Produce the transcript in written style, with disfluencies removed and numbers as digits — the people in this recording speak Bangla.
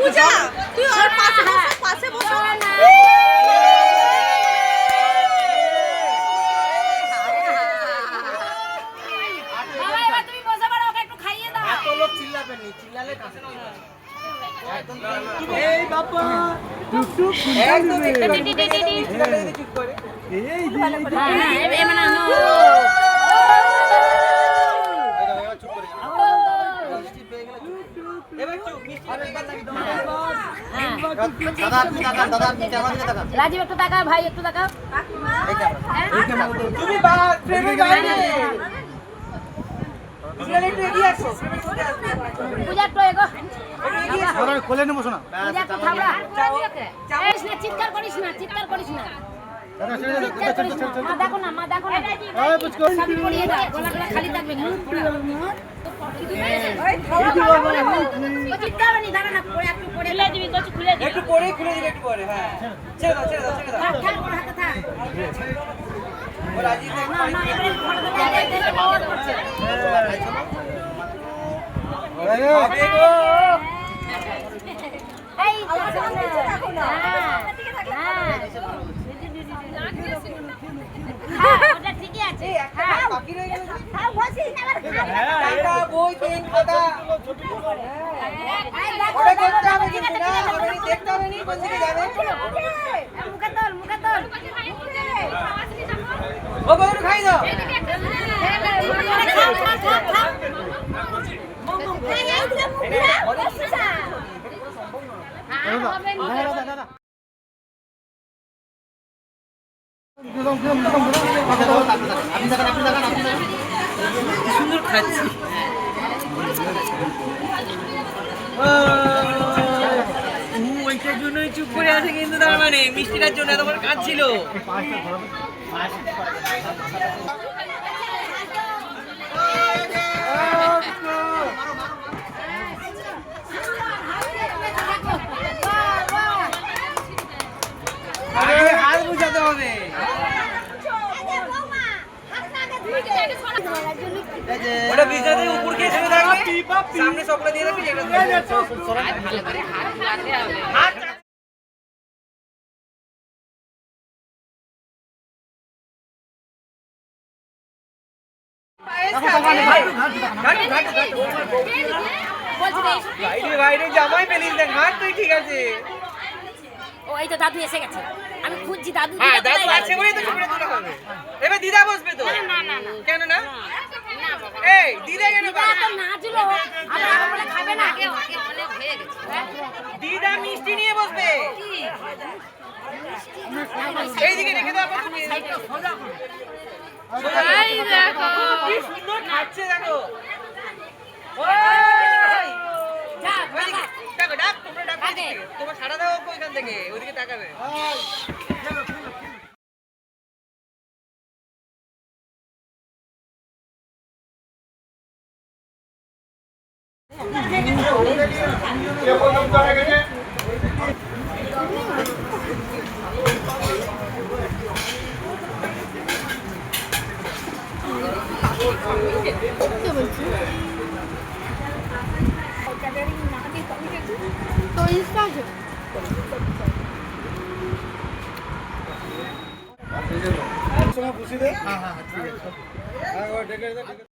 পূজা তুই ওর পাশে বসো না। বাবা এবার তুমি বসে পড়ো, ওকে একটু খাইয়ে দাও। এত লোক চিল্লাবেন না, চিল্লালে কাছে একদম এই বাবা টুক টুক একদম চিল্লালে চুপ করে এই এই মানে নো রাজীব একটু টাকা, ভাই একটু টাকা। তুমি চিৎকার করিস না, চিৎকার করিস না। দেখো না, মা দেখো না, খালি থাকবে না। একটু পরে খুলে দিবে, একটু পরে। হ্যাঁ ছেড়ে দাও, ছেড়ে দাও, ছেড়ে দাও। ঠিকই আছে, বাকি রয়ে গেল। বই পেন খাতা ওটা দেখতে হবে কিন্তু না, ওটা দেখতে হবে নি, কোন দিকে যাবে। মুখে তোল, মুখে তোল। ও বউর খাই দাও। সুন্দর খাচ্ছি। ওইটার জন্যই চুপ করে আছে, কিন্তু তার মানে মিষ্টিটার জন্য এত বড় কাজ ছিল। হাত বুঝাতে হবে। ওটা বিজাতে উপর কে ছেড়ে থাকবে, সামনে সকলে দিয়ে রাখবি। জামাই পেলিস দেখ, ঘাট তুই ঠিক আছে। ও এই তো দাদু এসে গেছে, আমি খুঁজছি দাদু হ্যাঁ দাদু আছে বলেই তো ছবিটা তোলা হবে। এবার দিদা বসবে তো? না না না কেন না? না বাবা এই দিদা কেন দিদা তো নাচলো আমরা বলে খাবে না আগে আগে অনেক হয়ে গেছে দিদা মিষ্টি নিয়ে বসবে। এইদিকে রেখে দাও আপা তুমি। এই দেখো কি সুন্দর খাচ্ছে দেখো। যা ওইদিকে ডাকো, ডাক তোমরা ডাকো আগে। এদিকে। তোমার সাড়া দাও ওকে ওইখান থেকে, ওইদিকে তাকাবে। তো ইনস্টাগ্রাম সময় বসিয়ে দে। হ্যাঁ হ্যাঁ ঠিক আছে।